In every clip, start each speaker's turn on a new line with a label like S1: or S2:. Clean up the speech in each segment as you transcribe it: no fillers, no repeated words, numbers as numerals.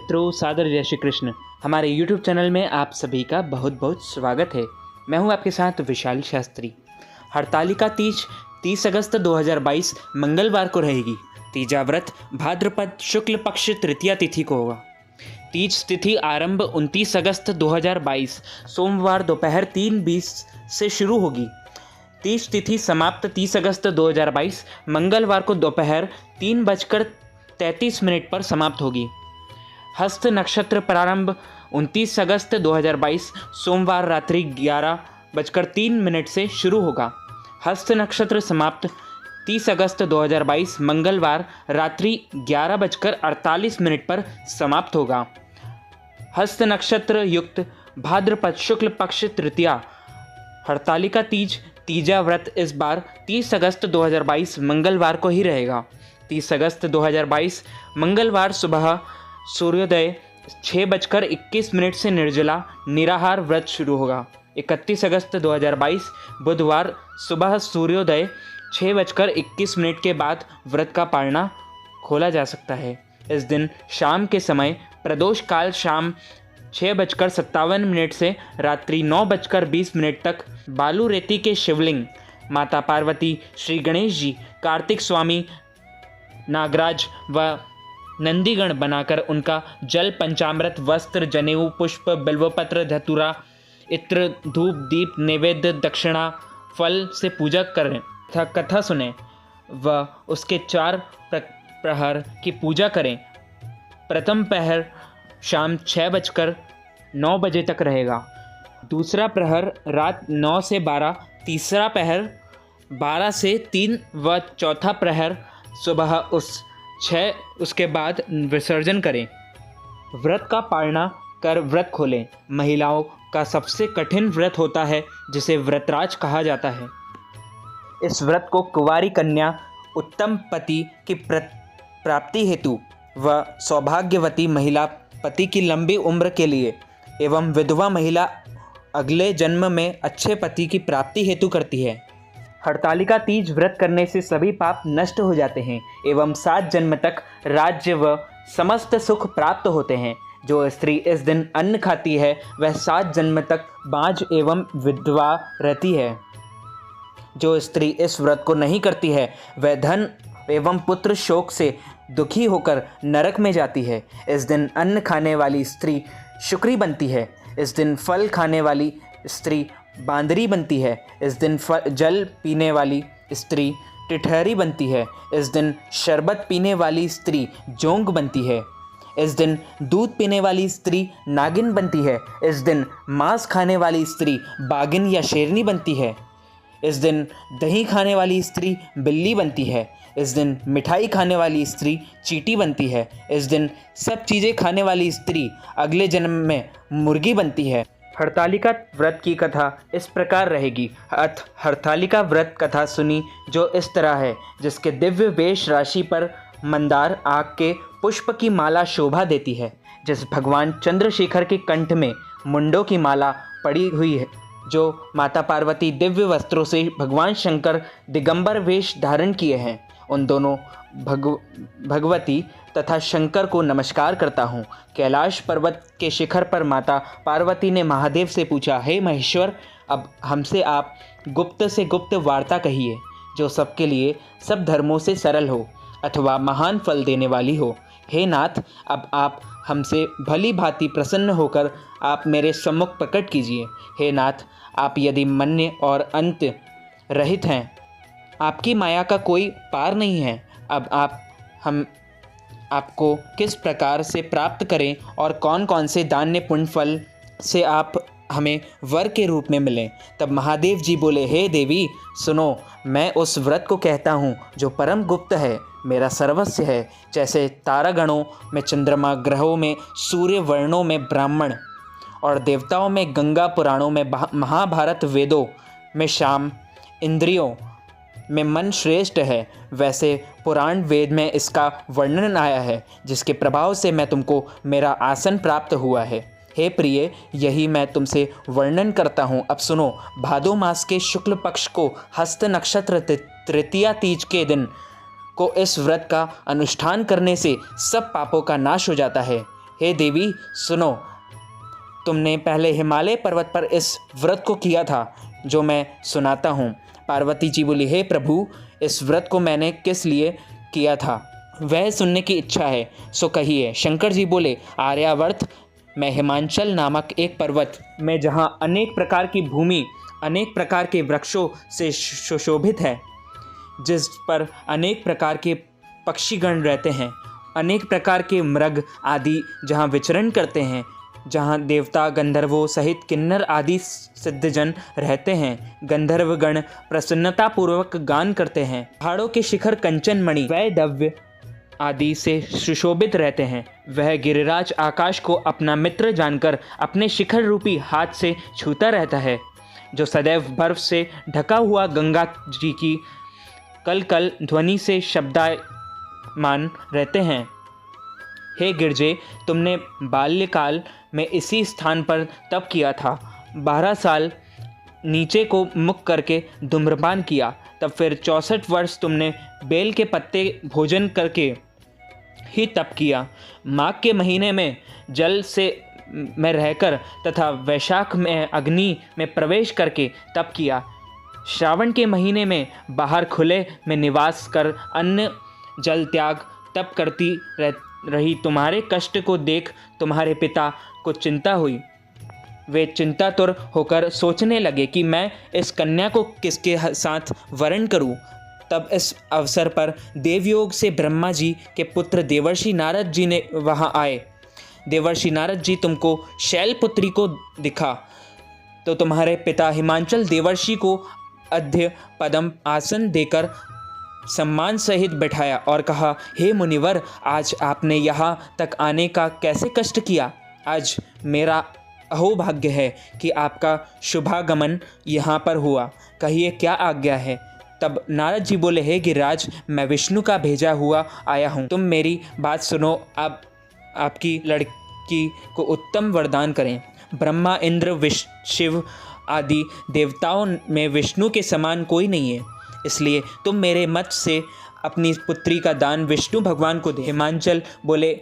S1: मित्रों, सादर जय श्री कृष्ण। हमारे YouTube चैनल में आप सभी का बहुत बहुत स्वागत है। मैं हूं आपके साथ विशाल शास्त्री। हरतालिका तीज 30 अगस्त 2022 मंगलवार को रहेगी। तीजा व्रत भाद्रपद शुक्ल पक्ष तृतीया तिथि को होगा। तीज तिथि आरंभ 29 अगस्त 2022 सोमवार दोपहर 3:20 से शुरू होगी। तीज तिथि समाप्त 30 अगस्त 2022 मंगलवार को दोपहर 3:33 पर समाप्त होगी। हस्त नक्षत्र प्रारंभ 29 अगस्त 2022 सोमवार रात्रि 11:03 से शुरू होगा। हस्त नक्षत्र समाप्त 30 अगस्त 2022 मंगलवार रात्रि 11:48 पर समाप्त होगा। हस्त नक्षत्र युक्त भाद्रपद शुक्ल पक्ष तृतीया हरतालिका तीज तीजा व्रत इस बार 30 अगस्त 2022 मंगलवार को ही रहेगा। 30 अगस्त 2022 मंगलवार सुबह सूर्योदय 6:21 से निर्जला निराहार व्रत शुरू होगा। 31 अगस्त 2022 बुधवार सुबह सूर्योदय 6:21 के बाद व्रत का पालना खोला जा सकता है। इस दिन शाम के समय प्रदोष काल शाम 6:57 से रात्रि 9:20 तक बालू रेती के शिवलिंग, माता पार्वती, श्री गणेश जी, कार्तिक स्वामी, नागराज व नंदीगण बनाकर उनका जल, पंचामृत, वस्त्र, जनेऊ, पुष्प, बिल्वपत्र, धतूरा, इत्र, धूप, दीप, नैवेद्य, दक्षिणा, फल से पूजा करें तथा कथा सुने व उसके 4 प्रहर की पूजा करें। प्रथम प्रहर शाम 6:09 तक रहेगा। दूसरा प्रहर रात 9 से 12, तीसरा प्रहर 12 से 3 व चौथा प्रहर सुबह 6 उसके बाद विसर्जन करें। व्रत का पालना कर व्रत खोलें। महिलाओं का सबसे कठिन व्रत होता है जिसे व्रतराज कहा जाता है। इस व्रत को कुंवारी कन्या, उत्तम पति की प्राप्ति हेतु व सौभाग्यवती महिला पति की लंबी उम्र के लिए एवं विधवा महिला अगले जन्म में अच्छे पति की प्राप्ति हेतु करती है। हरतालिका तीज व्रत करने से सभी पाप नष्ट हो जाते हैं एवं 7 जन्म तक राज्य व समस्त सुख प्राप्त होते हैं। जो स्त्री इस दिन अन्न खाती है वह 7 जन्म तक बाँझ एवं विधवा रहती है। जो स्त्री इस व्रत को नहीं करती है वह धन एवं पुत्र शोक से दुखी होकर नरक में जाती है। इस दिन अन्न खाने वाली स्त्री शुक्री बनती है। इस दिन फल खाने वाली स्त्री बांदरी बनती है। इस दिन जल पीने वाली स्त्री टिठहरी बनती है। इस दिन शरबत पीने वाली स्त्री जोंग बनती है। इस दिन दूध पीने वाली स्त्री नागिन बनती है। इस दिन मांस खाने वाली स्त्री बागिन या शेरनी बनती है। इस दिन दही खाने वाली स्त्री बिल्ली बनती है। इस दिन मिठाई खाने वाली स्त्री चींटी बनती है। इस दिन सब चीज़ें खाने वाली स्त्री अगले जन्म में मुर्गी बनती है। हरतालिका व्रत की कथा इस प्रकार रहेगी। हरतालिका व्रत कथा सुनी जो इस तरह है। जिसके दिव्य वेश राशि पर मंदार आग के पुष्प की माला शोभा देती है। जिस भगवान चंद्रशेखर के कंठ में मुंडों की माला पड़ी हुई है। जो माता पार्वती दिव्य वस्त्रों से भगवान शंकर दिगंबर वेश धारण किए हैं। उन दोनों भगवती तथा शंकर को नमस्कार करता हूँ। कैलाश पर्वत के शिखर पर माता पार्वती ने महादेव से पूछा, हे महेश्वर, अब हमसे आप गुप्त से गुप्त वार्ता कहिए जो सबके लिए सब धर्मों से सरल हो अथवा महान फल देने वाली हो। हे नाथ, अब आप हमसे भली भांति प्रसन्न होकर आप मेरे सम्मुख प्रकट कीजिए। हे नाथ, आप यदि मन्य और अंत रहित हैं, आपकी माया का कोई पार नहीं है। अब हम आपको किस प्रकार से प्राप्त करें और कौन कौन से दान्य पुण्य फल से आप हमें वर के रूप में मिलें। तब महादेव जी बोले, हे देवी सुनो, मैं उस व्रत को कहता हूँ जो परम गुप्त है, मेरा सर्वस्व है। जैसे तारागणों में चंद्रमा, ग्रहों में सूर्य, वर्णों में ब्राह्मण और देवताओं में गंगा, पुराणों में महाभारत, वेदों में शाम, इंद्रियों में मन श्रेष्ठ है, वैसे पुराण वेद में इसका वर्णन आया है। जिसके प्रभाव से मैं तुमको मेरा आसन प्राप्त हुआ है। हे प्रिय, यही मैं तुमसे वर्णन करता हूँ। अब सुनो। भादो मास के शुक्ल पक्ष को हस्त नक्षत्र तृतीया तीज के दिन को इस व्रत का अनुष्ठान करने से सब पापों का नाश हो जाता है। हे देवी सुनो, तुमने पहले हिमालय पर्वत पर इस व्रत को किया था जो मैं सुनाता हूँ। पार्वती जी बोली, हे प्रभु, इस व्रत को मैंने किस लिए किया था वह सुनने की इच्छा है, सो कहिए। शंकर जी बोले, आर्यावर्त में हिमांचल नामक एक पर्वत में, जहाँ अनेक प्रकार की भूमि अनेक प्रकार के वृक्षों से सुशोभित है, जिस पर अनेक प्रकार के पक्षीगण रहते हैं, अनेक प्रकार के मृग आदि जहाँ विचरण करते हैं, जहाँ देवता गंधर्वों सहित किन्नर आदि सिद्धजन रहते हैं। गंधर्वगण प्रसन्नतापूर्वक गान करते हैं। पहाड़ों के शिखर कंचन मणि वैदव्य आदि से सुशोभित रहते हैं। वह गिरिराज आकाश को अपना मित्र जानकर अपने शिखर रूपी हाथ से छूता रहता है, जो सदैव बर्फ से ढका हुआ गंगा जी की कल कल ध्वनि से शब्दायमान रहते हैं। हे गिरजे, तुमने बाल्यकाल में इसी स्थान पर तप किया था। 12 साल नीचे को मुख करके धूम्रपान किया, तब फिर 64 वर्ष तुमने बेल के पत्ते भोजन करके ही तप किया। माघ के महीने में जल से में रहकर तथा वैशाख में अग्नि में प्रवेश करके तप किया। श्रावण के महीने में बाहर खुले में निवास कर अन्न जल त्याग तप करती रही। तुम्हारे कष्ट को देख तुम्हारे पिता को चिंता हुई। वे चिंतातुर होकर सोचने लगे कि मैं इस कन्या को किसके साथ वरण करूं। तब इस अवसर पर देवयोग से ब्रह्मा जी के पुत्र देवर्षि नारद जी ने वहां आए। देवर्षि नारद जी तुमको शैलपुत्री को दिखा तो तुम्हारे पिता हिमांचल देवर्षि को अध्य पदम आसन देकर सम्मान सहित बैठाया और कहा, हे मुनिवर, आज आपने यहाँ तक आने का कैसे कष्ट किया। आज मेरा अहोभाग्य है कि आपका शुभागमन यहाँ पर हुआ। कहिए क्या आज्ञा है। तब नारद जी बोले, हे गिरिराज, मैं विष्णु का भेजा हुआ आया हूँ। तुम मेरी बात सुनो। अब आपकी लड़की को उत्तम वरदान करें। ब्रह्मा, इंद्र, शिव आदि देवताओं में विष्णु के समान कोई नहीं है, इसलिए तुम मेरे मत से अपनी पुत्री का दान विष्णु भगवान को दे। हिमांचल बोले,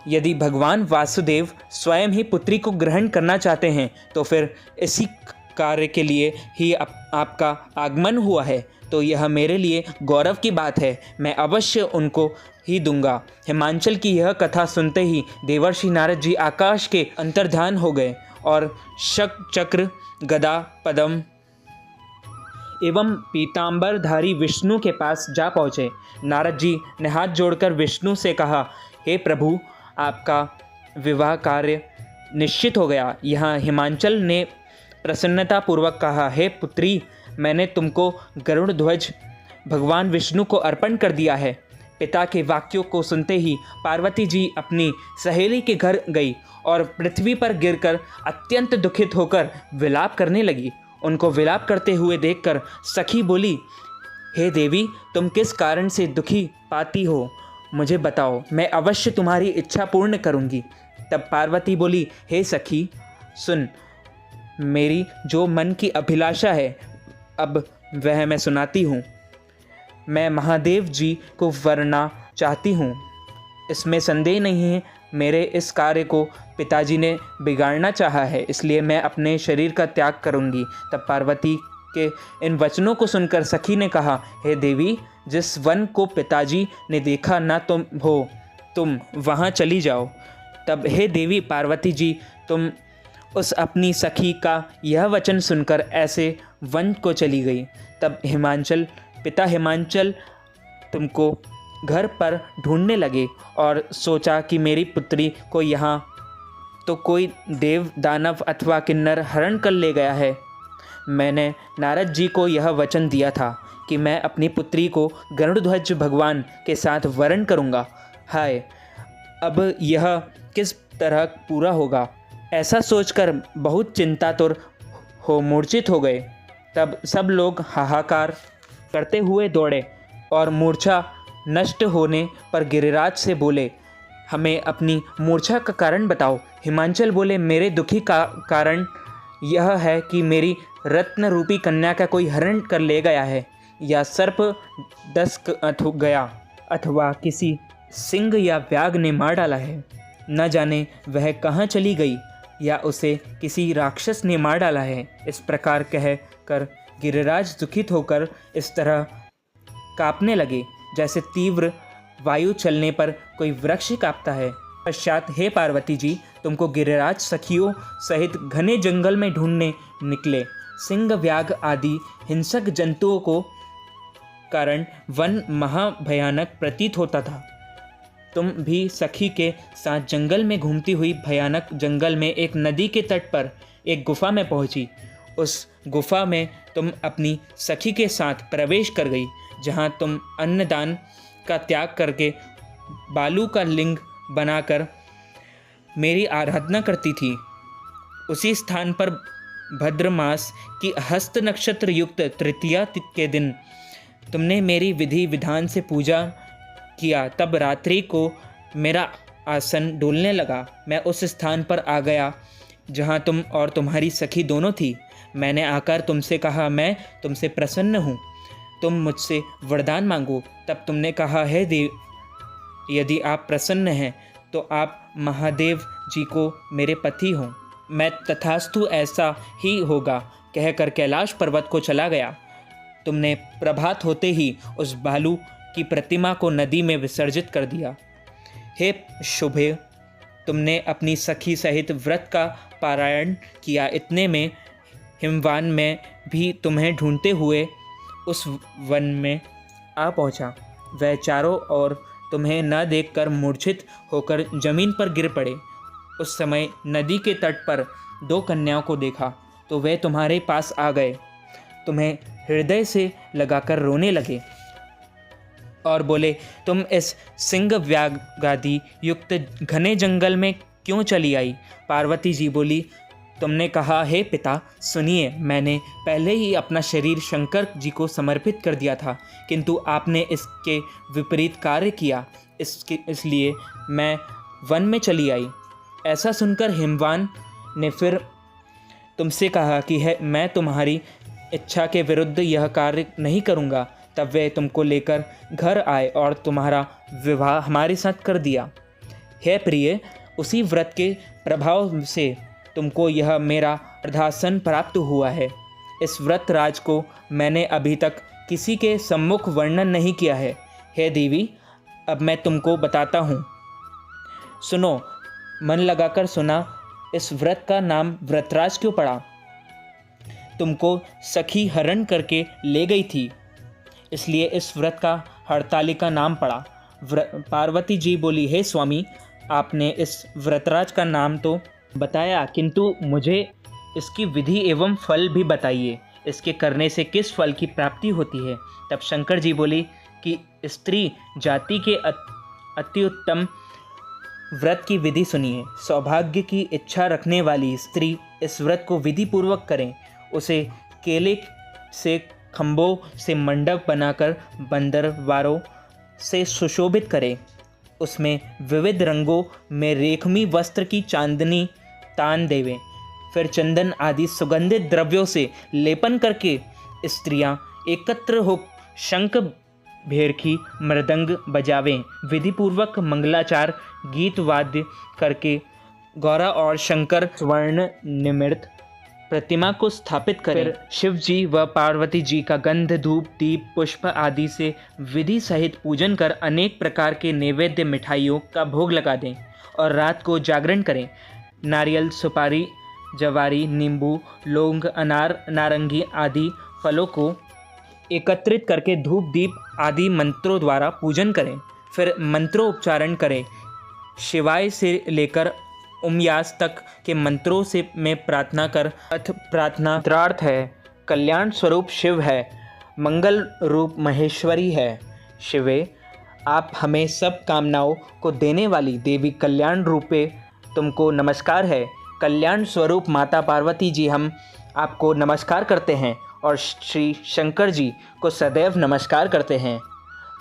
S1: यदि भगवान वासुदेव स्वयं ही पुत्री को ग्रहण करना चाहते हैं तो फिर इसी कार्य के लिए ही आपका आगमन हुआ है, तो यह मेरे लिए गौरव की बात है। मैं अवश्य उनको ही दूंगा। हिमांचल की यह कथा सुनते ही देवर्षि नारद जी आकाश के अंतर्ध्यान हो गए और शक, चक्र, गदा, पद्म एवं पीतांबरधारी विष्णु के पास जा पहुँचे। नारद जी ने हाथ जोड़कर विष्णु से कहा, हे प्रभु, आपका विवाह कार्य निश्चित हो गया। यहाँ हिमांचल ने प्रसन्नतापूर्वक कहा, हे पुत्री, मैंने तुमको गरुड़ ध्वज भगवान विष्णु को अर्पण कर दिया है। पिता के वाक्यों को सुनते ही पार्वती जी अपनी सहेली के घर गई और पृथ्वी पर गिरकर अत्यंत दुखित होकर विलाप करने लगी। उनको विलाप करते हुए देखकर सखी बोली, हे देवी, तुम किस कारण से दुखी पाती हो, मुझे बताओ, मैं अवश्य तुम्हारी इच्छा पूर्ण करूंगी। तब पार्वती बोली, हे सखी सुन, मेरी जो मन की अभिलाषा है अब वह मैं सुनाती हूँ। मैं महादेव जी को वरना चाहती हूँ, इसमें संदेह नहीं है। मेरे इस कार्य को पिताजी ने बिगाड़ना चाहा है, इसलिए मैं अपने शरीर का त्याग करूँगी। तब पार्वती के इन वचनों को सुनकर सखी ने कहा, हे देवी, जिस वन को पिताजी ने देखा ना तुम वहाँ चली जाओ। तब हे देवी पार्वती जी, तुम उस अपनी सखी का यह वचन सुनकर ऐसे वन को चली गई। तब पिता हिमांचल तुमको घर पर ढूंढने लगे और सोचा कि मेरी पुत्री को यहाँ तो कोई देव, दानव अथवा किन्नर हरण कर ले गया है। मैंने नारद जी को यह वचन दिया था कि मैं अपनी पुत्री को गरुड़ध्वज भगवान के साथ वरण करूँगा। हाय, अब यह किस तरह पूरा होगा, ऐसा सोचकर बहुत चिंतातुर हो मूर्छित हो गए। तब सब लोग हाहाकार करते हुए दौड़े और मूर्छा नष्ट होने पर गिरिराज से बोले, हमें अपनी मूर्छा का कारण बताओ। हिमांचल बोले, मेरे दुखी का कारण यह है कि मेरी रत्न रूपी कन्या का कोई हरण कर ले गया है, या सर्प डस गया, अथवा किसी सिंह या व्याघ्र ने मार डाला है। न जाने वह कहाँ चली गई या उसे किसी राक्षस ने मार डाला है। इस प्रकार कह कर गिरिराज दुखित होकर इस तरह कांपने लगे जैसे तीव्र वायु चलने पर कोई वृक्ष कांपता है। पश्चात हे पार्वती जी, तुमको गिरिराज सखियों सहित घने जंगल में ढूंढने निकले। सिंह, व्याघ आदि हिंसक जंतुओं को कारण वन महाभयानक प्रतीत होता था। तुम भी सखी के साथ जंगल में घूमती हुई भयानक जंगल में एक नदी के तट पर एक गुफा में पहुंची। उस गुफा में तुम अपनी सखी के साथ प्रवेश कर गई, जहां तुम अन्नदान का त्याग करके बालू का लिंग बनाकर मेरी आराधना करती थी। उसी स्थान पर भद्र मास की हस्त नक्षत्र युक्त तृतीया के दिन तुमने मेरी विधि विधान से पूजा किया। तब रात्रि को मेरा आसन डोलने लगा। मैं उस स्थान पर आ गया जहाँ तुम और तुम्हारी सखी दोनों थी। मैंने आकर तुमसे कहा, मैं तुमसे प्रसन्न हूँ, तुम मुझसे वरदान मांगो। तब तुमने कहा, हे देव, यदि आप प्रसन्न हैं तो आप महादेव जी को मेरे पति हों। मैं तथास्तु ऐसा ही होगा कहकर कैलाश पर्वत को चला गया। तुमने प्रभात होते ही उस भालू की प्रतिमा को नदी में विसर्जित कर दिया। हे शुभे, तुमने अपनी सखी सहित व्रत का पारायण किया। इतने में हिमवान में भी तुम्हें ढूंढते हुए उस वन में आ पहुंचा। वह चारों ओर तुम्हें न देखकर मूर्छित होकर जमीन पर गिर पड़े। उस समय नदी के तट पर 2 कन्याओं को देखा तो वे तुम्हारे पास आ गए, तुम्हें हृदय से लगाकर रोने लगे और बोले, तुम इस सिंह व्याघादि युक्त घने जंगल में क्यों चली आई? पार्वती जी बोली, तुमने कहा, हे पिता सुनिए, मैंने पहले ही अपना शरीर शंकर जी को समर्पित कर दिया था, किंतु आपने इसके विपरीत कार्य किया, इसलिए मैं वन में चली आई। ऐसा सुनकर हिमवान ने फिर तुमसे कहा कि मैं तुम्हारी इच्छा के विरुद्ध यह कार्य नहीं करूँगा। तब वे तुमको लेकर घर आए और तुम्हारा विवाह हमारे साथ कर दिया। हे प्रिय, उसी व्रत के प्रभाव से तुमको यह मेरा अर्धासन प्राप्त हुआ है। इस व्रत राज को मैंने अभी तक किसी के सम्मुख वर्णन नहीं किया है। हे देवी, अब मैं तुमको बताता हूँ, सुनो। मन लगाकर सुना। इस व्रत का नाम व्रतराज क्यों पड़ा? तुमको सखी हरण करके ले गई थी, इसलिए इस व्रत का हड़तालिका नाम पड़ा। पार्वती जी बोली, हे स्वामी, आपने इस व्रतराज का नाम तो बताया, किंतु मुझे इसकी विधि एवं फल भी बताइए। इसके करने से किस फल की प्राप्ति होती है? तब शंकर जी बोली कि स्त्री जाति के अति उत्तम व्रत की विधि सुनिए। सौभाग्य की इच्छा रखने वाली स्त्री इस व्रत को विधि पूर्वक करें। उसे केले से खम्भों से मंडप बनाकर बंदरवारों से सुशोभित करें। उसमें विविध रंगों में रेखमी वस्त्र की चांदनी तान देवें। फिर चंदन आदि सुगंधित द्रव्यों से लेपन करके स्त्रियां एकत्र हो शंख, भेरखी, मृदंग बजावें। विधिपूर्वक मंगलाचार गीत वाद्य करके गौरा और शंकर स्वर्ण निमित्त प्रतिमा को स्थापित करें। शिव जी व पार्वती जी का गंध, धूप, दीप, पुष्प आदि से विधि सहित पूजन कर अनेक प्रकार के नैवेद्य मिठाइयों का भोग लगा दें और रात को जागरण करें। नारियल, सुपारी, जवारी, नींबू, लौंग, अनार, नारंगी आदि फलों को एकत्रित करके धूप, दीप आदि मंत्रों द्वारा पूजन करें। फिर मंत्रोच्चारण करें। शिवाय से लेकर उमयास तक के मंत्रों से में प्रार्थना कर। अर्थ प्रार्थना द्रार्थ है। कल्याण स्वरूप शिव है, मंगल रूप महेश्वरी है। शिवे, आप हमें सब कामनाओं को देने वाली देवी कल्याण रूपे तुमको नमस्कार है। कल्याण स्वरूप माता पार्वती जी, हम आपको नमस्कार करते हैं और श्री शंकर जी को सदैव नमस्कार करते हैं।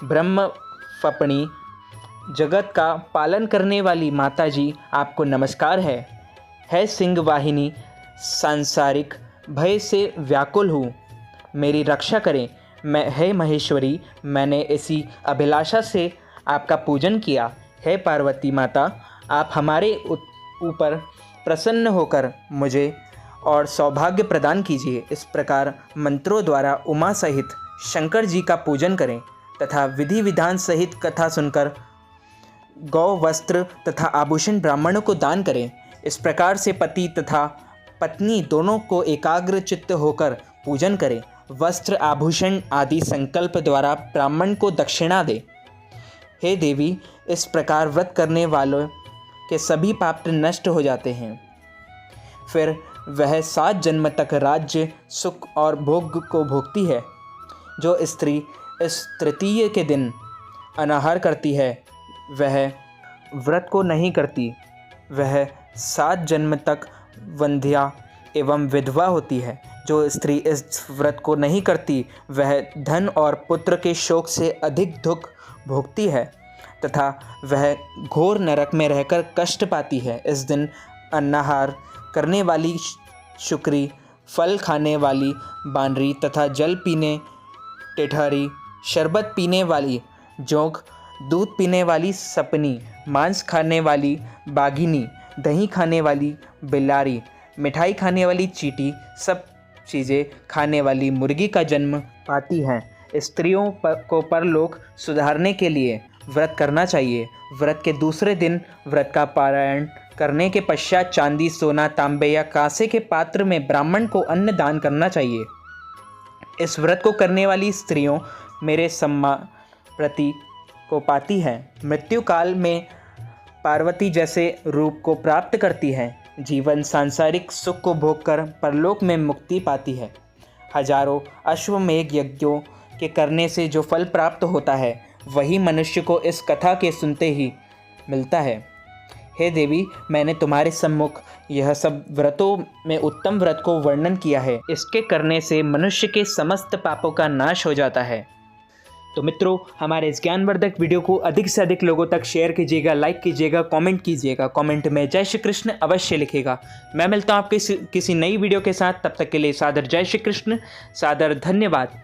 S1: ब्रह्म फपणी जगत का पालन करने वाली माता जी, आपको नमस्कार है सिंह वाहिनी, सांसारिक भय से व्याकुल हूँ, मेरी रक्षा करें। हे महेश्वरी, मैंने इसी अभिलाषा से आपका पूजन किया। हे पार्वती माता, आप हमारे ऊपर प्रसन्न होकर मुझे और सौभाग्य प्रदान कीजिए। इस प्रकार मंत्रों द्वारा उमा सहित शंकर जी का पूजन करें तथा विधि विधान सहित कथा सुनकर गौ वस्त्र तथा आभूषण ब्राह्मणों को दान करें। इस प्रकार से पति तथा पत्नी दोनों को एकाग्र चित्त होकर पूजन करें। वस्त्र आभूषण आदि संकल्प द्वारा ब्राह्मण को दक्षिणा दे। हे देवी, इस प्रकार व्रत करने वालों के सभी पाप नष्ट हो जाते हैं। फिर वह 7 जन्म तक राज्य सुख और भोग को भोगती है। जो स्त्री इस तृतीय के दिन अनाहार करती है वह व्रत को नहीं करती, वह 7 जन्म तक वंध्या एवं विधवा होती है। जो स्त्री इस व्रत को नहीं करती वह धन और पुत्र के शोक से अधिक दुख भोगती है तथा वह घोर नरक में रहकर कष्ट पाती है। इस दिन अनाहार करने वाली शुक्री, फल खाने वाली बानरी तथा जल पीने टेठरी, शरबत पीने वाली जोंक, दूध पीने वाली सपनी, मांस खाने वाली बाघिनी, दही खाने वाली बिलारी, मिठाई खाने वाली चींटी, सब चीज़ें खाने वाली मुर्गी का जन्म पाती हैं। स्त्रियों को परलोक सुधारने के लिए व्रत करना चाहिए। व्रत के दूसरे दिन व्रत का पारायण करने के पश्चात चांदी, सोना, तांबे या कांसे के पात्र में ब्राह्मण को अन्न दान करना चाहिए। इस व्रत को करने वाली स्त्रियों मेरे सम्मान प्रति को पाती हैं, मृत्यु काल में पार्वती जैसे रूप को प्राप्त करती हैं, जीवन सांसारिक सुख को भोगकर परलोक में मुक्ति पाती है। हजारों अश्वमेघ यज्ञों के करने से जो फल प्राप्त होता है वही मनुष्य को इस कथा के सुनते ही मिलता है। हे देवी, मैंने तुम्हारे सम्मुख यह सब व्रतों में उत्तम व्रत को वर्णन किया है। इसके करने से मनुष्य के समस्त पापों का नाश हो जाता है। तो मित्रों, हमारे इस ज्ञानवर्धक वीडियो को अधिक से अधिक लोगों तक शेयर कीजिएगा, लाइक कीजिएगा, कमेंट कीजिएगा। कमेंट में जय श्री कृष्ण अवश्य लिखिएगा। मैं मिलता हूँ आपके किसी नई वीडियो के साथ। तब तक के लिए सादर जय श्री कृष्ण, सादर धन्यवाद।